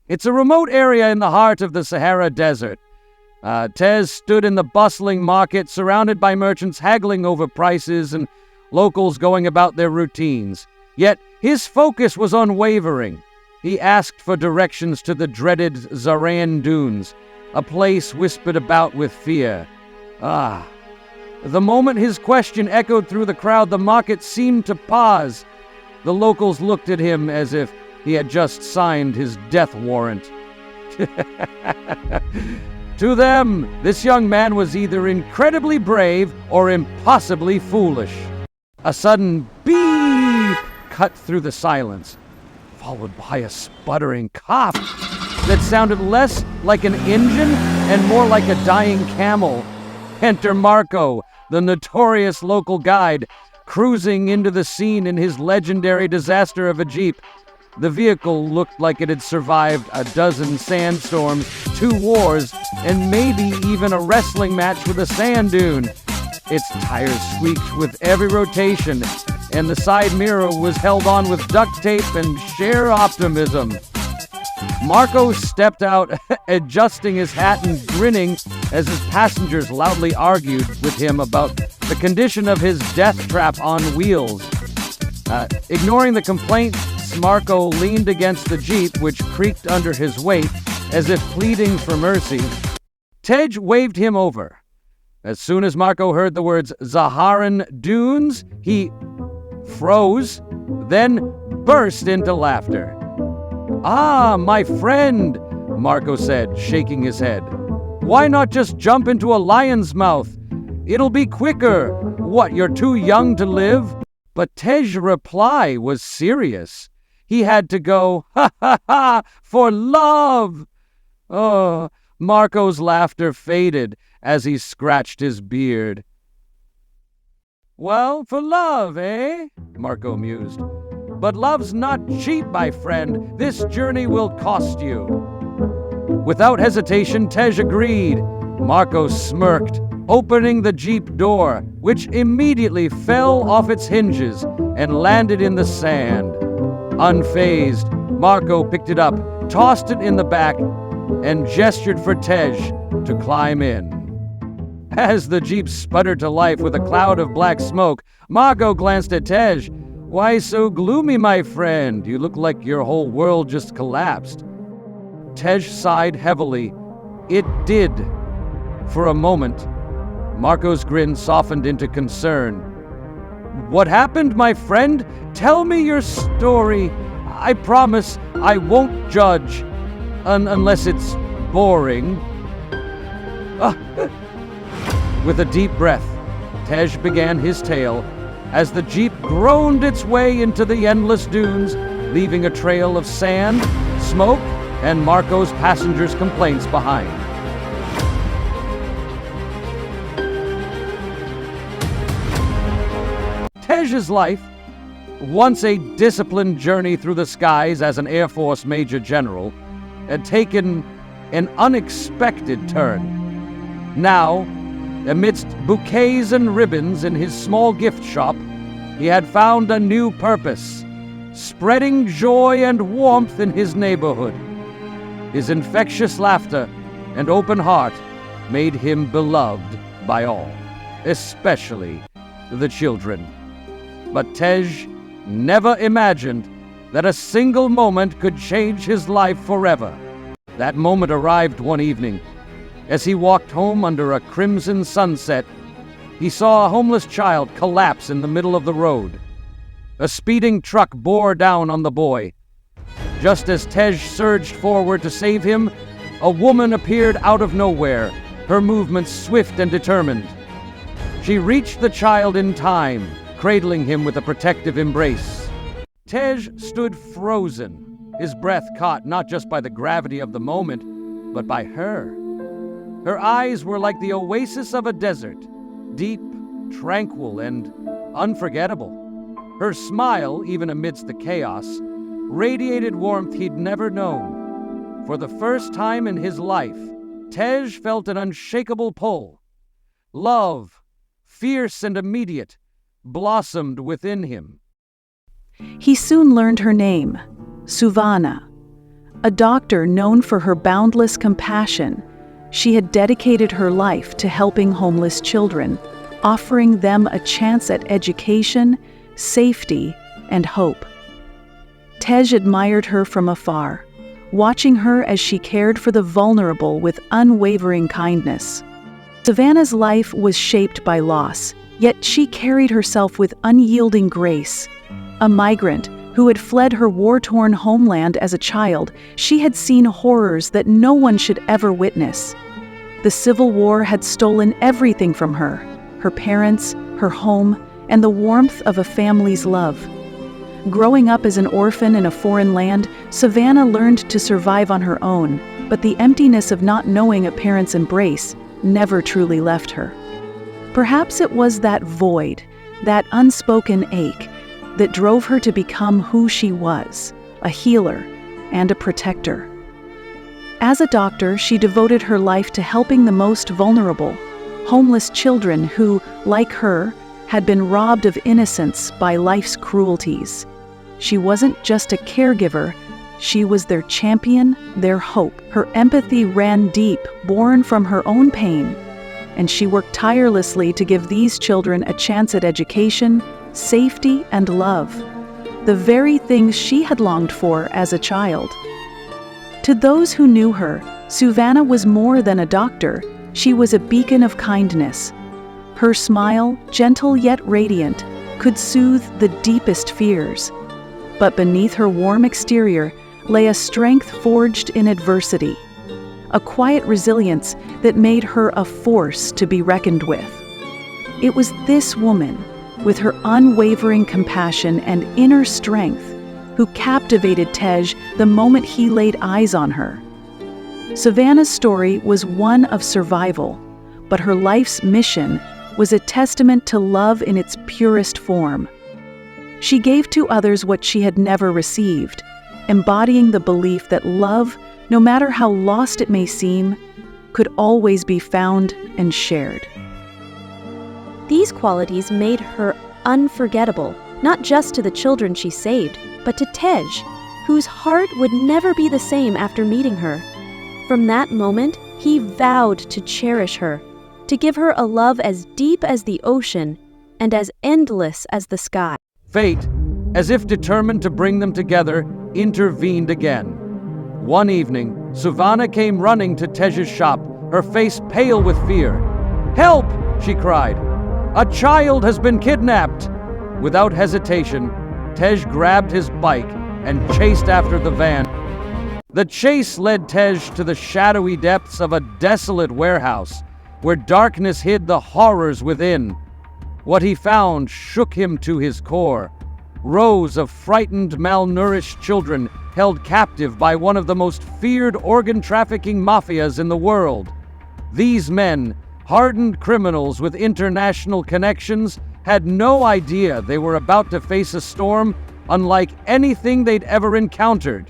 It's a remote area in the heart of the Sahara Desert. Tej stood in the bustling market, surrounded by merchants haggling over prices and locals going about their routines. Yet his focus was unwavering. He asked for directions to the dreaded Zaran Dunes, a place whispered about with fear. The moment his question echoed through the crowd, the market seemed to pause. The locals looked at him as if he had just signed his death warrant. To them, this young man was either incredibly brave or impossibly foolish. A sudden beep cut through the silence, followed by a sputtering cough that sounded less like an engine and more like a dying camel. Enter Marco, the notorious local guide, cruising into the scene in his legendary disaster of a Jeep. The vehicle looked like it had survived a dozen sandstorms, 2 wars, and maybe even a wrestling match with a sand dune. Its tires squeaked with every rotation, and the side mirror was held on with duct tape and sheer optimism. Marco stepped out, adjusting his hat and grinning as his passengers loudly argued with him about the condition of his death trap on wheels. Ignoring the complaints, Marco leaned against the Jeep, which creaked under his weight, as if pleading for mercy. Tej waved him over. As soon as Marco heard the words Zaharan Dunes, he froze, then burst into laughter. "Ah, my friend," Marco said, shaking his head. "Why not just jump into a lion's mouth? It'll be quicker. What, you're too young to live?" But Tej's reply was serious. He had to go, "Ha ha ha, for love!" Oh, Marco's laughter faded as he scratched his beard. "Well, for love, eh?" Marco mused. "But love's not cheap, my friend. This journey will cost you." Without hesitation, Tej agreed. Marco smirked, opening the Jeep door, which immediately fell off its hinges and landed in the sand. Unfazed, Marco picked it up, tossed it in the back, and gestured for Tej to climb in. As the Jeep sputtered to life with a cloud of black smoke, Marco glanced at Tej. "Why so gloomy, my friend? You look like your whole world just collapsed." Tej sighed heavily. It did. For a moment, Marco's grin softened into concern. "What happened, my friend? Tell me your story. I promise I won't judge, unless it's boring." With a deep breath, Tej began his tale as the Jeep groaned its way into the endless dunes, leaving a trail of sand, smoke, and Marco's passengers' complaints behind. Tej's life, once a disciplined journey through the skies as an Air Force Major General, had taken an unexpected turn. Now, amidst bouquets and ribbons in his small gift shop, he had found a new purpose, spreading joy and warmth in his neighborhood. His infectious laughter and open heart made him beloved by all, especially the children. But Tej never imagined that a single moment could change his life forever. That moment arrived one evening. As he walked home under a crimson sunset, he saw a homeless child collapse in the middle of the road. A speeding truck bore down on the boy. Just as Tej surged forward to save him, a woman appeared out of nowhere, her movements swift and determined. She reached the child in time, cradling him with a protective embrace. Tej stood frozen, his breath caught not just by the gravity of the moment, but by her. Her eyes were like the oasis of a desert, deep, tranquil, and unforgettable. Her smile, even amidst the chaos, radiated warmth he'd never known. For the first time in his life, Tej felt an unshakable pull. Love, fierce and immediate, blossomed within him. He soon learned her name, Suvana, A doctor known for her boundless compassion, she had dedicated her life to helping homeless children, offering them a chance at education, safety, and hope. Tej admired her from afar, watching her as she cared for the vulnerable with unwavering kindness. Savannah's life was shaped by loss, yet she carried herself with unyielding grace. A migrant who had fled her war-torn homeland as a child, she had seen horrors that no one should ever witness. The Civil War had stolen everything from her parents, her home, and the warmth of a family's love. Growing up as an orphan in a foreign land, Savannah learned to survive on her own, but the emptiness of not knowing a parent's embrace never truly left her. Perhaps it was that void, that unspoken ache, that drove her to become who she was, a healer and a protector. As a doctor, she devoted her life to helping the most vulnerable, homeless children who, like her, had been robbed of innocence by life's cruelties. She wasn't just a caregiver, she was their champion, their hope. Her empathy ran deep, born from her own pain, and she worked tirelessly to give these children a chance at education, safety, and love, the very things she had longed for as a child. To those who knew her, Savannah was more than a doctor. She was a beacon of kindness. Her smile, gentle yet radiant, could soothe the deepest fears. But beneath her warm exterior lay a strength forged in adversity, a quiet resilience that made her a force to be reckoned with. It was this woman, with her unwavering compassion and inner strength, who captivated Tej the moment he laid eyes on her. Savannah's story was one of survival, but her life's mission was a testament to love in its purest form. She gave to others what she had never received, embodying the belief that love, no matter how lost it may seem, could always be found and shared. These qualities made her unforgettable, not just to the children she saved, but to Tej, whose heart would never be the same after meeting her. From that moment, he vowed to cherish her, to give her a love as deep as the ocean and as endless as the sky. Fate, as if determined to bring them together, intervened again. One evening, Savannah came running to Tej's shop, her face pale with fear. "Help!" she cried. "A child has been kidnapped!" Without hesitation, Tej grabbed his bike and chased after the van. The chase led Tej to the shadowy depths of a desolate warehouse, where darkness hid the horrors within. What he found shook him to his core. Rows of frightened, malnourished children held captive by one of the most feared organ trafficking mafias in the world. These men, hardened criminals with international connections, had no idea they were about to face a storm unlike anything they'd ever encountered.